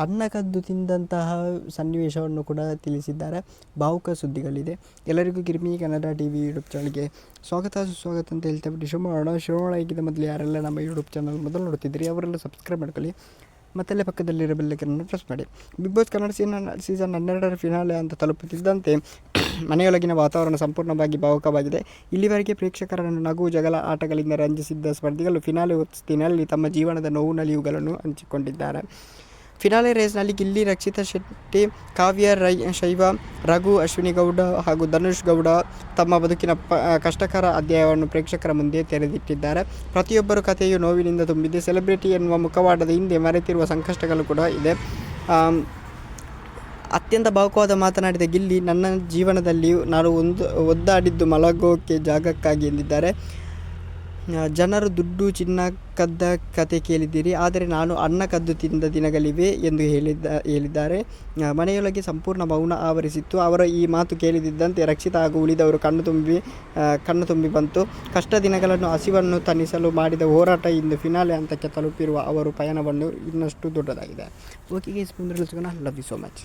ಅನ್ನ ಕದ್ದು ತಿಂದಂತಹ ಸನ್ನಿವೇಶವನ್ನು ಕೂಡ ತಿಳಿಸಿದ್ದಾರೆ. ಭಾವುಕ ಸುದ್ದಿಗಳಿದೆ. ಎಲ್ಲರಿಗೂ ಕಿರಿಮಿ ಕನ್ನಡ ಟಿವಿ ಯೂಟ್ಯೂಬ್ ಚಾನಲ್ಗೆ ಸ್ವಾಗತ ಸುಸ್ವಾಗತ ಅಂತ ಹೇಳ್ತಾ ಬಿಟ್ಟು ಶುರು ಆಗಿದ್ದ ಮೊದಲು ಯಾರೆಲ್ಲ ನಮ್ಮ ಯೂಟ್ಯೂಬ್ ಚಾನಲ್ ಮೊದಲು ನೋಡ್ತಿದ್ರಿ ಅವರೆಲ್ಲ ಸಬ್ಸ್ಕ್ರೈಬ್ ಮಾಡ್ಕೊಳ್ಳಿ. ಮತ್ತೆಲ್ಲ ಪಕ್ಕದಲ್ಲಿರೋ ಬೆಲ್ಲೈಕನ್ನು ಪ್ರೆಸ್ ಮಾಡಿ. ಬಿಗ್ ಬಾಸ್ ಕನ್ನಡ ಸೀಸನ್ 12ರ ಫಿನಾಲೆ ಅಂತ ತಲುಪುತ್ತಿದ್ದಂತೆ ಮನೆಯೊಳಗಿನ ವಾತಾವರಣ ಸಂಪೂರ್ಣವಾಗಿ ಭಾವುಕವಾಗಿದೆ. ಇಲ್ಲಿವರೆಗೆ ಪ್ರೇಕ್ಷಕರನ್ನು ನಗು ಜಗಳ ಆಟಗಳಿಂದ ರಂಜಿಸಿದ್ದ ಸ್ಪರ್ಧಿಗಳು ಫಿನಾಲೆ ಹೊತ್ತಿನಲ್ಲಿ ತಮ್ಮ ಜೀವನದ ನೋವು ನಲಿವುಗಳನ್ನು ಹಂಚಿಕೊಂಡಿದ್ದಾರೆ. ಫಿನಾಲೆ ರೇಸ್ನಲ್ಲಿ ಗಿಲ್ಲಿ, ರಕ್ಷಿತಾ ಶೆಟ್ಟಿ, ಕಾವ್ಯ, ಶೈವ, ರಘು, ಅಶ್ವಿನಿ ಗೌಡ ಹಾಗೂ ಧನುಷ್ ಗೌಡ ತಮ್ಮ ಬದುಕಿನ ಕಷ್ಟಕರ ಅಧ್ಯಾಯವನ್ನು ಪ್ರೇಕ್ಷಕರ ಮುಂದೆ ತೆರೆದಿಟ್ಟಿದ್ದಾರೆ. ಪ್ರತಿಯೊಬ್ಬರ ಕಥೆಯು ನೋವಿನಿಂದ ತುಂಬಿದೆ. ಸೆಲೆಬ್ರಿಟಿ ಎನ್ನುವ ಮುಖವಾಡದ ಹಿಂದೆ ಮರೆತಿರುವ ಸಂಕಷ್ಟಗಳು ಕೂಡ ಇದೆ. ಅತ್ಯಂತ ಭಾವುಕವಾದ ಮಾತನಾಡಿದ ಗಿಲ್ಲಿ, ನನ್ನ ಜೀವನದಲ್ಲಿಯೂ ನಾನು ಒದ್ದಾಡಿದ್ದು ಮಲಗೋಕೆ ಜಾಗಕ್ಕಾಗಿ ಎಂದಿದ್ದಾರೆ. ಜನರು ದುಡ್ಡು ಚಿನ್ನ ಕದ್ದ ಕತೆ ಕೇಳಿದ್ದೀರಿ, ಆದರೆ ನಾನು ಅನ್ನ ಕದ್ದು ತಿಂದ ದಿನಗಳಿವೆ ಎಂದು ಹೇಳಿದ್ದಾರೆ. ಮನೆಯೊಳಗೆ ಸಂಪೂರ್ಣ ಮೌನ ಆವರಿಸಿತ್ತು. ಅವರ ಈ ಮಾತು ಕೇಳಿದ್ದಂತೆ ರಕ್ಷಿತಾ ಹಾಗೂ ಉಳಿದವರು ಕಣ್ಣು ತುಂಬಿ ಬಂತು. ಕಷ್ಟ ದಿನಗಳನ್ನು ಹಸಿವನ್ನು ತಣಿಸಲು ಮಾಡಿದ ಹೋರಾಟ ಇಂದು ಫಿನಾಲೆ ಹಂತಕ್ಕೆ ತಲುಪಿರುವ ಅವರ ಪಯಣವನ್ನು ಇನ್ನಷ್ಟು ದೊಡ್ಡದಾಗಿದೆ. ಓಕೆ ಗೈಸ್, ಮುಂದೆ ಸಿಗೋಣ. Love you so much.